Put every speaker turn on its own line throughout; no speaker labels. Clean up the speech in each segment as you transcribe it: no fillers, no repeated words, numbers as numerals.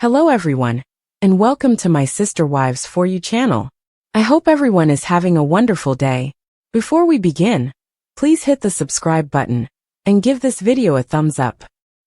Hello everyone, and welcome to my Sister Wives For You channel. I hope everyone is having a wonderful day. Before we begin, please hit the subscribe button and give this video a thumbs up.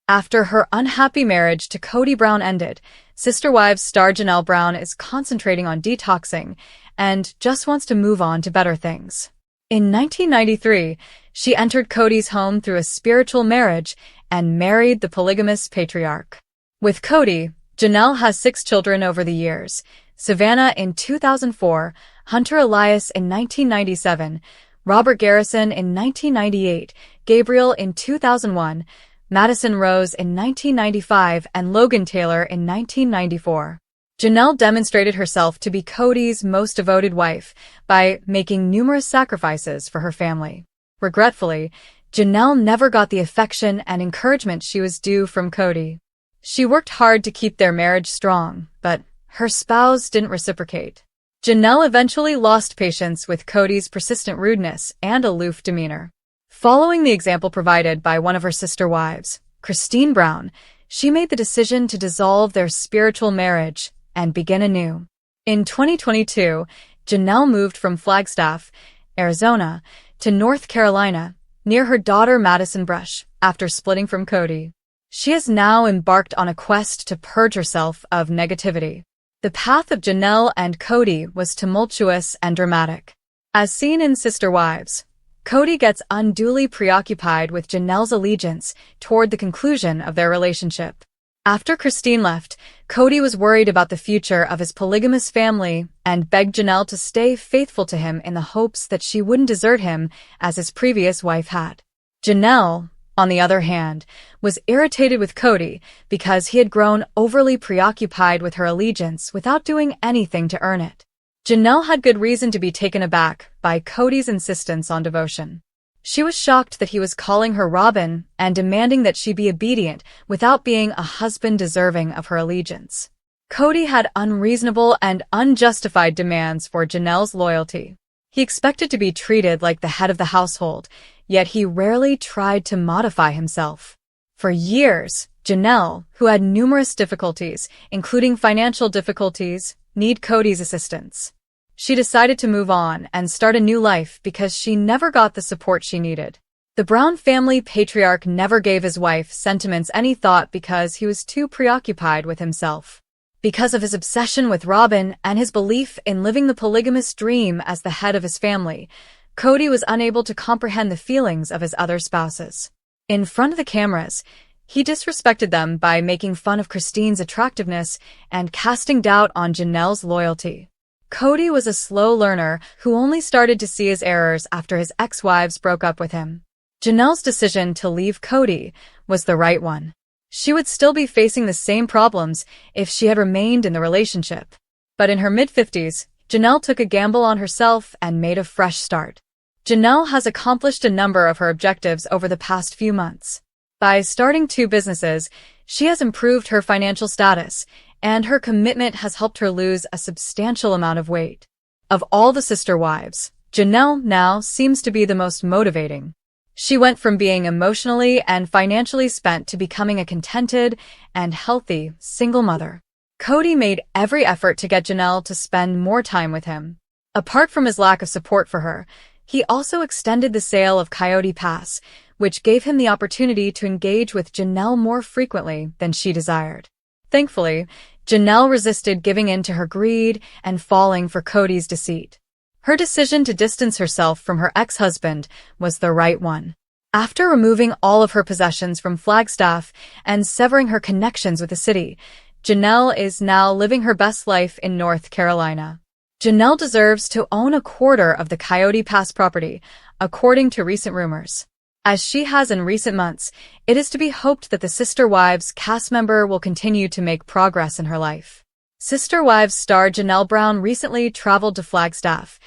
After her unhappy marriage to Kody Brown ended, Sister Wives star Janelle Brown is concentrating on detoxing and just wants to move on to better things. In 1993, she entered Kody's home through a spiritual marriage and married the polygamous patriarch. With Kody, Janelle has 6 children over the years: Savannah in 2004, Hunter Elias in 1997, Robert Garrison in 1998, Gabriel in 2001, Madison Rose in 1995, and Logan Taylor in 1994. Janelle demonstrated herself to be Kody's most devoted wife by making numerous sacrifices for her family. Regretfully, Janelle never got the affection and encouragement she was due from Kody. She worked hard to keep their marriage strong, but her spouse didn't reciprocate. Janelle eventually lost patience with Kody's persistent rudeness and aloof demeanor. Following the example provided by one of her sister wives, Christine Brown, she made the decision to dissolve their spiritual marriage and begin anew. In 2022, Janelle moved from Flagstaff, Arizona, to North Carolina, near her daughter Madison Brush, after splitting from Kody. She has now embarked on a quest to purge herself of negativity. The path of Janelle and Kody was tumultuous and dramatic. As seen in Sister Wives, Kody gets unduly preoccupied with Janelle's allegiance toward the conclusion of their relationship. After Christine left, Kody was worried about the future of his polygamous family and begged Janelle to stay faithful to him in the hopes that she wouldn't desert him as his previous wife had. Janelle, on the other hand, was irritated with Kody because he had grown overly preoccupied with her allegiance without doing anything to earn it. Janelle had good reason to be taken aback by Kody's insistence on devotion. She was shocked that he was calling her Robyn and demanding that she be obedient without being a husband deserving of her allegiance. Kody had unreasonable and unjustified demands for Janelle's loyalty. He expected to be treated like the head of the household, yet he rarely tried to modify himself. For years, Janelle, who had numerous difficulties, including financial difficulties, needed Kody's assistance. She decided to move on and start a new life because she never got the support she needed. The Brown family patriarch never gave his wife's sentiments any thought because he was too preoccupied with himself. Because of his obsession with Robyn and his belief in living the polygamous dream as the head of his family, Kody was unable to comprehend the feelings of his other spouses. In front of the cameras, he disrespected them by making fun of Christine's attractiveness and casting doubt on Janelle's loyalty. Kody was a slow learner who only started to see his errors after his ex-wives broke up with him. Janelle's decision to leave Kody was the right one. She would still be facing the same problems if she had remained in the relationship. But in her mid-50s, Janelle took a gamble on herself and made a fresh start. Janelle has accomplished a number of her objectives over the past few months. By starting 2 businesses, she has improved her financial status, and her commitment has helped her lose a substantial amount of weight. Of all the sister wives, Janelle now seems to be the most motivating. She went from being emotionally and financially spent to becoming a contented and healthy single mother. Kody made every effort to get Janelle to spend more time with him. Apart from his lack of support for her, he also extended the sale of Coyote Pass, which gave him the opportunity to engage with Janelle more frequently than she desired. Thankfully, Janelle resisted giving in to her greed and falling for Kody's deceit. Her decision to distance herself from her ex-husband was the right one. After removing all of her possessions from Flagstaff and severing her connections with the city, Janelle is now living her best life in North Carolina. Janelle deserves to own a quarter of the Coyote Pass property, according to recent rumors. As she has in recent months, it is to be hoped that the Sister Wives cast member will continue to make progress in her life. Sister Wives star Janelle Brown recently traveled to Flagstaff,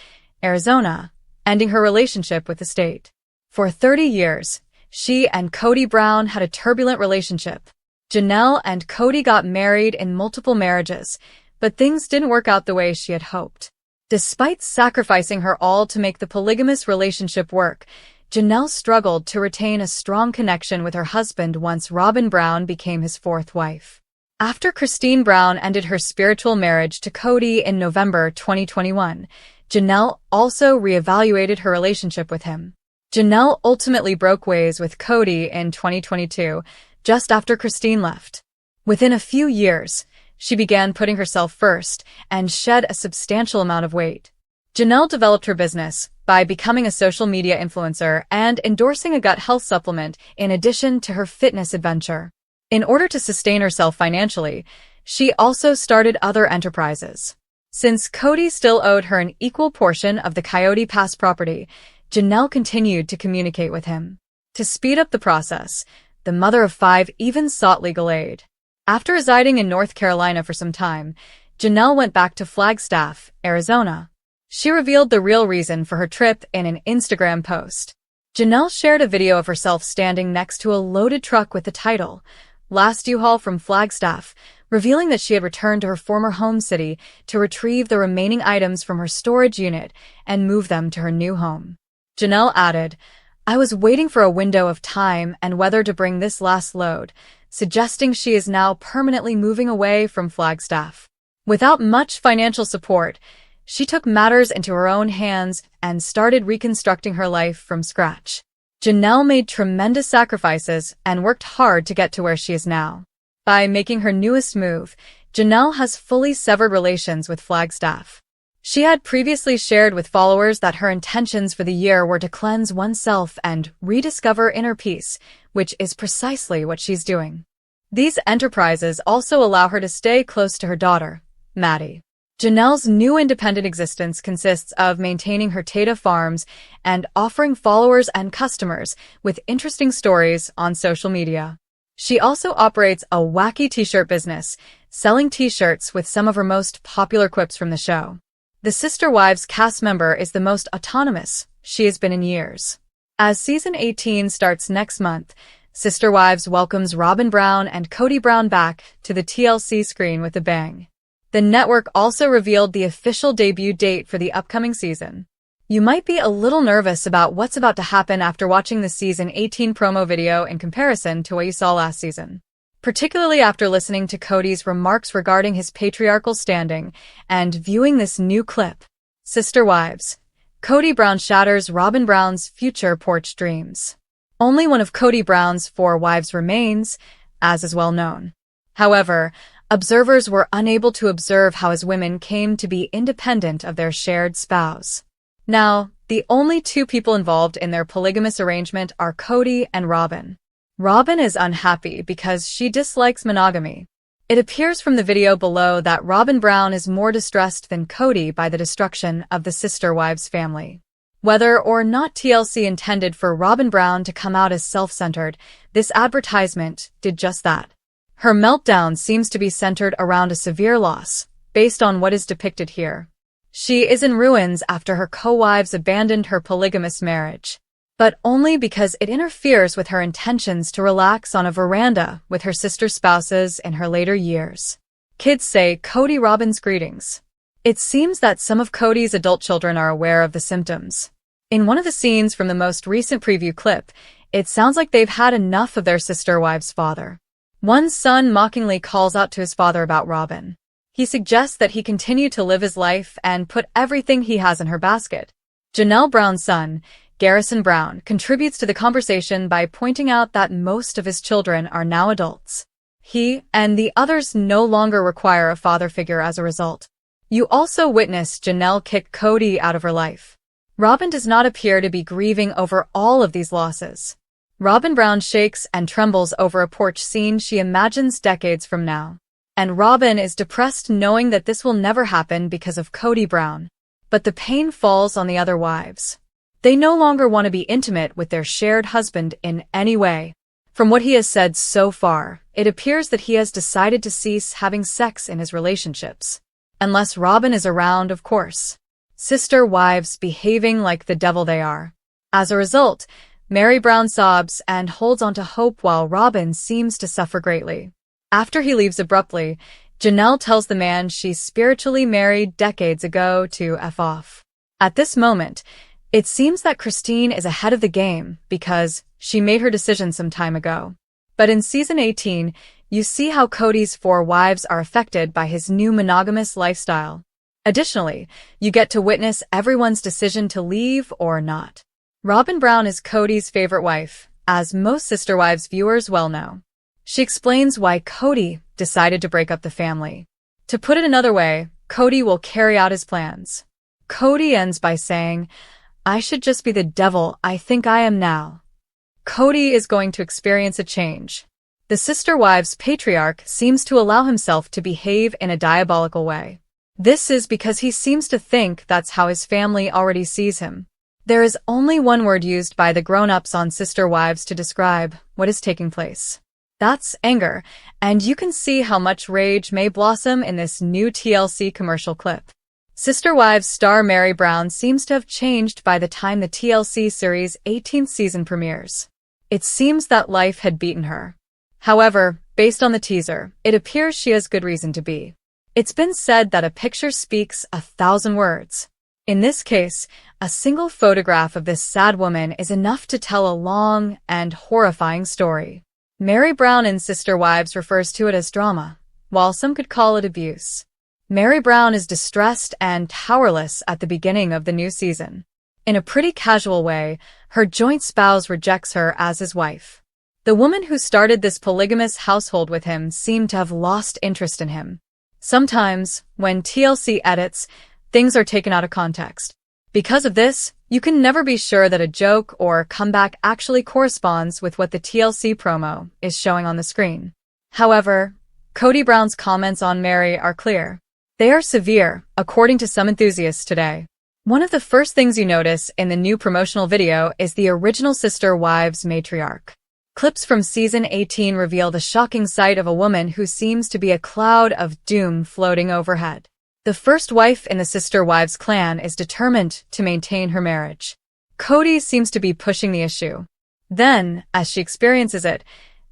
Arizona, ending her relationship with the state. For 30 years, she and Kody Brown had a turbulent relationship. Janelle and Kody got married in multiple marriages, but things didn't work out the way she had hoped. Despite sacrificing her all to make the polygamous relationship work, Janelle struggled to retain a strong connection with her husband once Robyn Brown became his 4th wife. After Christine Brown ended her spiritual marriage to Kody in November 2021, Janelle also reevaluated her relationship with him. Janelle ultimately broke ways with Kody in 2022, just after Christine left. Within a few years, she began putting herself first and shed a substantial amount of weight. Janelle developed her business by becoming a social media influencer and endorsing a gut health supplement in addition to her fitness adventure. In order to sustain herself financially, she also started other enterprises. Since Kody still owed her an equal portion of the Coyote Pass property, Janelle continued to communicate with him. To speed up the process, the mother of 5 even sought legal aid. After residing in North Carolina for some time, Janelle went back to Flagstaff, Arizona. She revealed the real reason for her trip in an Instagram post. Janelle shared a video of herself standing next to a loaded truck with the title, "Last U-Haul from Flagstaff," revealing that she had returned to her former home city to retrieve the remaining items from her storage unit and move them to her new home. Janelle added, "I was waiting for a window of time and weather to bring this last load," suggesting she is now permanently moving away from Flagstaff. Without much financial support, she took matters into her own hands and started reconstructing her life from scratch. Janelle made tremendous sacrifices and worked hard to get to where she is now. By making her newest move, Janelle has fully severed relations with Flagstaff. She had previously shared with followers that her intentions for the year were to cleanse oneself and rediscover inner peace, which is precisely what she's doing. These enterprises also allow her to stay close to her daughter, Maddie. Janelle's new independent existence consists of maintaining her Tata farms and offering followers and customers with interesting stories on social media. She also operates a wacky t-shirt business, selling t-shirts with some of her most popular quips from the show. The Sister Wives cast member is the most autonomous she has been in years. As season 18 starts next month, Sister Wives welcomes Robyn Brown and Kody Brown back to the TLC screen with a bang. The network also revealed the official debut date for the upcoming season. You might be a little nervous about what's about to happen after watching the season 18 promo video in comparison to what you saw last season, particularly after listening to Kody's remarks regarding his patriarchal standing and viewing this new clip. Sister Wives. Kody Brown shatters Robyn Brown's future porch dreams. Only one of Kody Brown's 4 wives remains, as is well known. However, observers were unable to observe how his women came to be independent of their shared spouse. Now, the only 2 people involved in their polygamous arrangement are Kody and Robyn. Robyn is unhappy because she dislikes monogamy. It appears from the video below that Robyn Brown is more distressed than Kody by the destruction of the Sister Wives family. Whether or not TLC intended for Robyn Brown to come out as self-centered, this advertisement did just that. Her meltdown seems to be centered around a severe loss, based on what is depicted here. She is in ruins after her co-wives abandoned her polygamous marriage, but only because it interferes with her intentions to relax on a veranda with her sister spouses in her later years. Kids say Kody Robyn's greetings. It seems that some of Kody's adult children are aware of the symptoms. In one of the scenes from the most recent preview clip, it sounds like they've had enough of their sister wives' father. One son mockingly calls out to his father about Robyn. He suggests that he continue to live his life and put everything he has in her basket. Janelle Brown's son, Garrison Brown, contributes to the conversation by pointing out that most of his children are now adults. He and the others no longer require a father figure as a result. You also witness Janelle kick Kody out of her life. Robyn does not appear to be grieving over all of these losses. Robyn Brown shakes and trembles over a porch scene she imagines decades from now. And Robyn is depressed knowing that this will never happen because of Kody Brown. But the pain falls on the other wives. They no longer want to be intimate with their shared husband in any way. From what he has said so far, it appears that he has decided to cease having sex in his relationships. Unless Robyn is around, of course. Sister wives behaving like the devil they are. As a result, Mary Brown sobs and holds on to hope while Robyn seems to suffer greatly. After he leaves abruptly, Janelle tells the man she spiritually married decades ago to F off. At this moment, it seems that Christine is ahead of the game because she made her decision some time ago. But in season 18, you see how Kody's 4 wives are affected by his new monogamous lifestyle. Additionally, you get to witness everyone's decision to leave or not. Robyn Brown is Kody's favorite wife, as most Sister Wives viewers well know. She explains why Kody decided to break up the family. To put it another way, Kody will carry out his plans. Kody ends by saying, "I should just be the devil I think I am now." Kody is going to experience a change. The Sister Wives patriarch seems to allow himself to behave in a diabolical way. This is because he seems to think that's how his family already sees him. There is only one word used by the grown-ups on Sister Wives to describe what is taking place. That's anger, and you can see how much rage may blossom in this new TLC commercial clip. Sister Wives star Meri Brown seems to have changed by the time the TLC series' 18th season premieres. It seems that life had beaten her. However, based on the teaser, it appears she has good reason to be. It's been said that a picture speaks 1,000 words. In this case, a single photograph of this sad woman is enough to tell a long and horrifying story. Meri Brown in Sister Wives refers to it as drama, while some could call it abuse. Meri Brown is distressed and powerless at the beginning of the new season. In a pretty casual way, her joint spouse rejects her as his wife. The woman who started this polygamous household with him seemed to have lost interest in him. Sometimes, when TLC edits, things are taken out of context. Because of this, you can never be sure that a joke or comeback actually corresponds with what the TLC promo is showing on the screen. However, Kody Brown's comments on Meri are clear. They are severe, according to some enthusiasts today. One of the first things you notice in the new promotional video is the original Sister Wives matriarch. Clips from season 18 reveal the shocking sight of a woman who seems to be a cloud of doom floating overhead. The first wife in the Sister Wives clan is determined to maintain her marriage. Kody seems to be pushing the issue. Then, as she experiences it,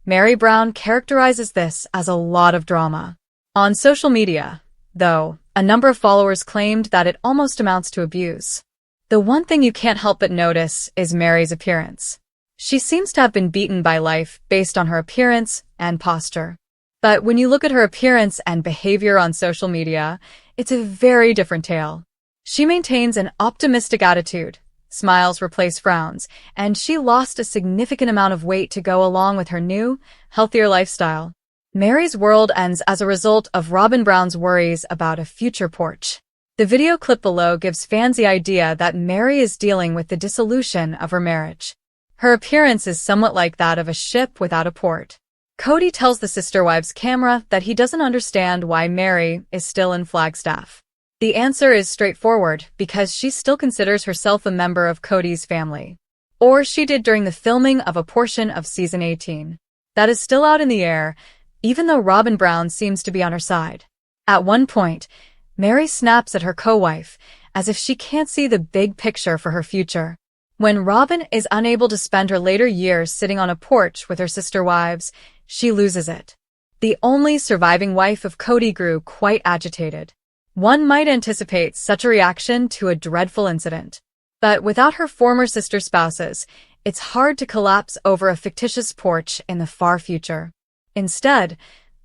Meri Brown characterizes this as a lot of drama. On social media, though, a number of followers claimed that it almost amounts to abuse. The one thing you can't help but notice is Meri's appearance. She seems to have been beaten by life based on her appearance and posture. But when you look at her appearance and behavior on social media, it's a very different tale. She maintains an optimistic attitude, smiles replace frowns, and she lost a significant amount of weight to go along with her new, healthier lifestyle. Meri's world ends as a result of Robyn Brown's worries about a future porch. The video clip below gives fans the idea that Meri is dealing with the dissolution of her marriage. Her appearance is somewhat like that of a ship without a port. Kody tells the Sister Wives camera that he doesn't understand why Meri is still in Flagstaff. The answer is straightforward, because she still considers herself a member of Kody's family. Or she did during the filming of a portion of season 18. That is still out in the air, even though Robyn Brown seems to be on her side. At one point, Meri snaps at her co-wife, as if she can't see the big picture for her future. When Robyn is unable to spend her later years sitting on a porch with her sister wives, she loses it. The only surviving wife of Kody grew quite agitated. One might anticipate such a reaction to a dreadful incident. But without her former sister spouses, it's hard to collapse over a fictitious porch in the far future. Instead,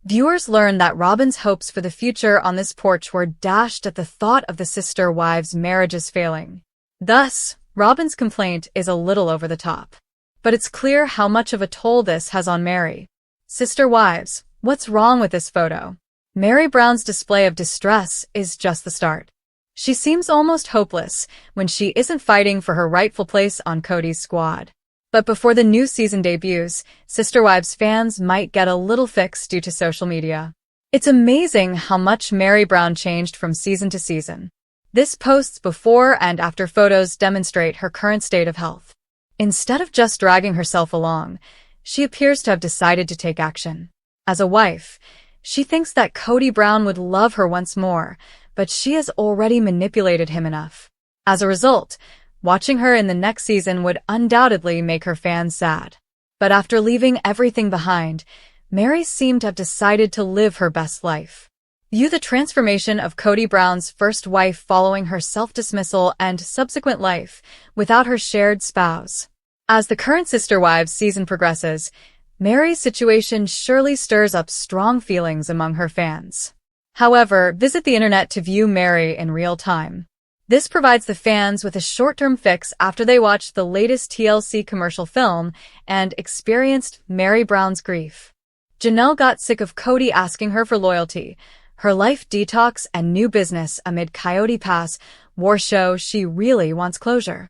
viewers learn that Robyn's hopes for the future on this porch were dashed at the thought of the sister wives' marriages failing. Thus, Robyn's complaint is a little over the top. But it's clear how much of a toll this has on Meri. Sister Wives, what's wrong with this photo? Meri Brown's display of distress is just the start. She seems almost hopeless when she isn't fighting for her rightful place on Kody's squad. But before the new season debuts, Sister Wives fans might get a little fix due to social media. It's amazing how much Meri Brown changed from season to season. This post's before and after photos demonstrate her current state of health. Instead of just dragging herself along, she appears to have decided to take action. As a wife, she thinks that Kody Brown would love her once more, but she has already manipulated him enough. As a result, watching her in the next season would undoubtedly make her fans sad. But after leaving everything behind, Meri seemed to have decided to live her best life. View the transformation of Kody Brown's first wife following her self-dismissal and subsequent life without her shared spouse. As the current Sister Wives season progresses, Mary's situation surely stirs up strong feelings among her fans. However, visit the internet to view Mary in real time. This provides the fans with a short-term fix after they watched the latest TLC commercial film and experienced Mary Brown's grief. Janelle got sick of Kody asking her for loyalty. Her life detox and new business amid Coyote Pass war show she really wants closure.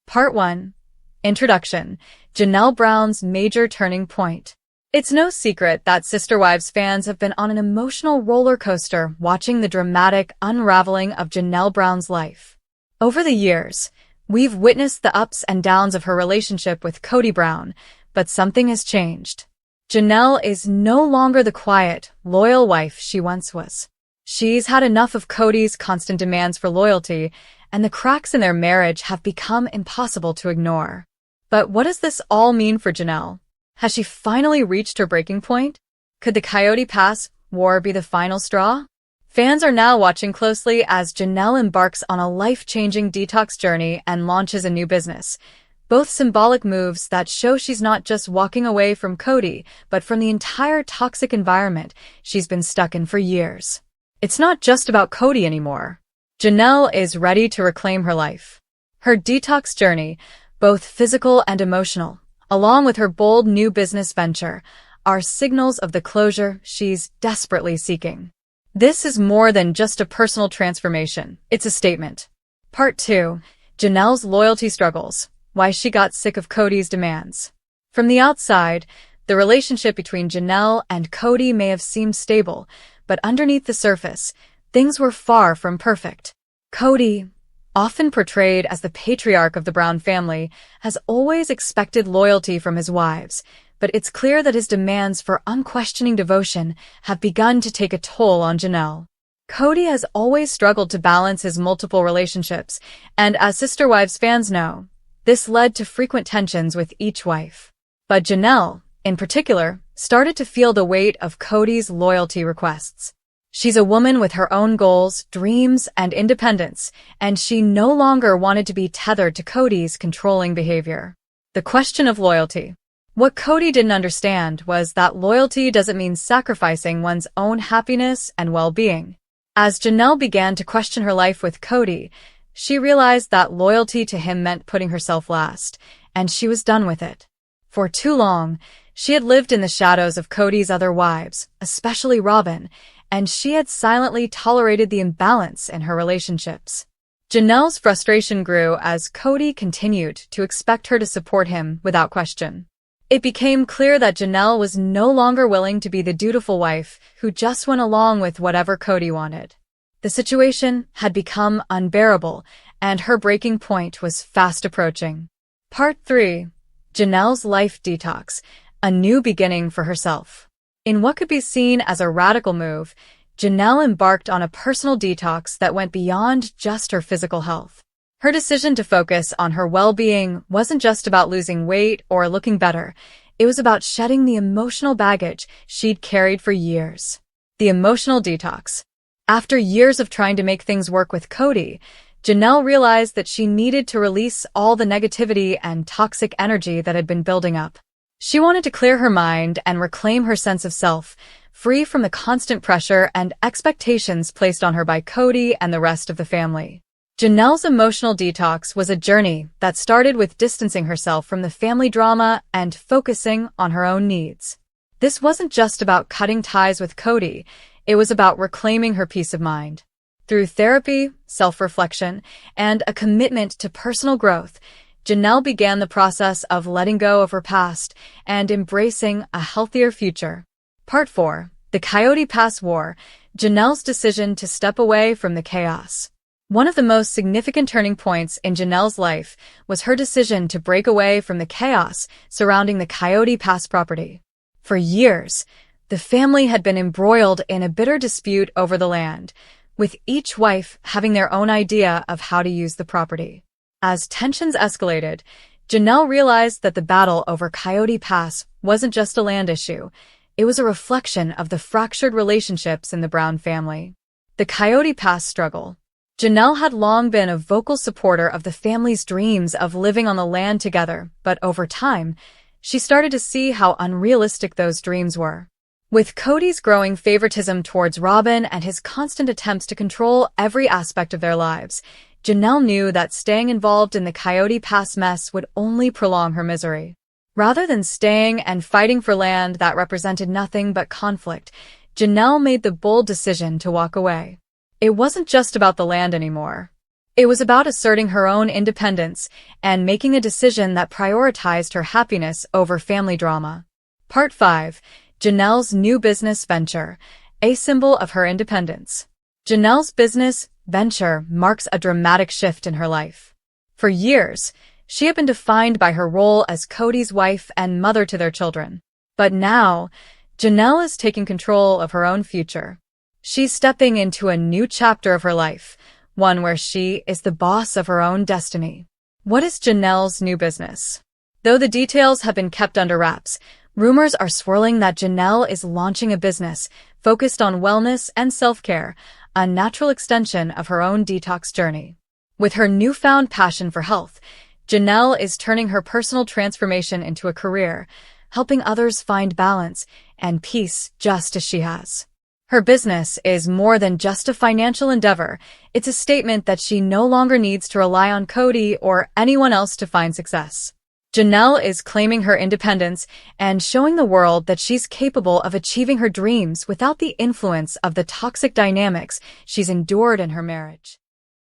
Part 1. Introduction. Janelle Brown's major turning point. It's no secret that Sister Wives fans have been on an emotional roller coaster watching the dramatic unraveling of Janelle Brown's life. Over the years, we've witnessed the ups and downs of her relationship with Kody Brown, but something has changed. Janelle is no longer the quiet, loyal wife she once was. She's had enough of Kody's constant demands for loyalty, and the cracks in their marriage have become impossible to ignore. But what does this all mean for Janelle? Has she finally reached her breaking point? Could the Coyote Pass war be the final straw? Fans are now watching closely as Janelle embarks on a life-changing detox journey and launches a new business. Both symbolic moves that show she's not just walking away from Kody, but from the entire toxic environment she's been stuck in for years. It's not just about Kody anymore. Janelle is ready to reclaim her life. Her detox journey, both physical and emotional, along with her bold new business venture, are signals of the closure she's desperately seeking. This is more than just a personal transformation, it's a statement. Part 2. Janelle's loyalty struggles. Why she got sick of Kody's demands. From the outside, the relationship between Janelle and Kody may have seemed stable, but underneath the surface, things were far from perfect. Kody, often portrayed as the patriarch of the Brown family, has always expected loyalty from his wives, but it's clear that his demands for unquestioning devotion have begun to take a toll on Janelle. Kody has always struggled to balance his multiple relationships, and as Sister Wives fans know, this led to frequent tensions with each wife. But Janelle, in particular, started to feel the weight of Kody's loyalty requests. She's a woman with her own goals, dreams, and independence, and she no longer wanted to be tethered to Kody's controlling behavior. The question of loyalty. What Kody didn't understand was that loyalty doesn't mean sacrificing one's own happiness and well-being. As Janelle began to question her life with Kody, she realized that loyalty to him meant putting herself last, and she was done with it. For too long, she had lived in the shadows of Kody's other wives, especially Robyn, and she had silently tolerated the imbalance in her relationships. Janelle's frustration grew as Kody continued to expect her to support him without question. It became clear that Janelle was no longer willing to be the dutiful wife who just went along with whatever Kody wanted. The situation had become unbearable, and her breaking point was fast approaching. Part 3. Janelle's life detox, a new beginning for herself. In what could be seen as a radical move, Janelle embarked on a personal detox that went beyond just her physical health. Her decision to focus on her well-being wasn't just about losing weight or looking better. It was about shedding the emotional baggage she'd carried for years. The emotional detox. After years of trying to make things work with Kody, Janelle realized that she needed to release all the negativity and toxic energy that had been building up. She wanted to clear her mind and reclaim her sense of self, free from the constant pressure and expectations placed on her by Kody and the rest of the family. Janelle's emotional detox was a journey that started with distancing herself from the family drama and focusing on her own needs. This wasn't just about cutting ties with Kody, it was about reclaiming her peace of mind. Through therapy, self-reflection, and a commitment to personal growth, Janelle began the process of letting go of her past and embracing a healthier future. Part 4. The Coyote Pass War, Janelle's decision to step away from the chaos. One of the most significant turning points in Janelle's life was her decision to break away from the chaos surrounding the Coyote Pass property. For years, the family had been embroiled in a bitter dispute over the land, with each wife having their own idea of how to use the property. As tensions escalated, Janelle realized that the battle over Coyote Pass wasn't just a land issue, it was a reflection of the fractured relationships in the Brown family. The Coyote Pass struggle. Janelle had long been a vocal supporter of the family's dreams of living on the land together, but over time, she started to see how unrealistic those dreams were. With Kody's growing favoritism towards Robyn and his constant attempts to control every aspect of their lives, Janelle knew that staying involved in the Coyote Pass mess would only prolong her misery. Rather than staying and fighting for land that represented nothing but conflict, Janelle made the bold decision to walk away. It wasn't just about the land anymore. It was about asserting her own independence and making a decision that prioritized her happiness over family drama. Part 5. Janelle's new business venture, a symbol of her independence. Janelle's business venture marks a dramatic shift in her life. For years, she had been defined by her role as Kody's wife and mother to their children. But now, Janelle is taking control of her own future. She's stepping into a new chapter of her life, one where she is the boss of her own destiny. What is Janelle's new business? Though the details have been kept under wraps, rumors are swirling that Janelle is launching a business focused on wellness and self-care, a natural extension of her own detox journey. With her newfound passion for health, Janelle is turning her personal transformation into a career, helping others find balance and peace just as she has. Her business is more than just a financial endeavor. It's a statement that she no longer needs to rely on Kody or anyone else to find success. Janelle is claiming her independence and showing the world that she's capable of achieving her dreams without the influence of the toxic dynamics she's endured in her marriage.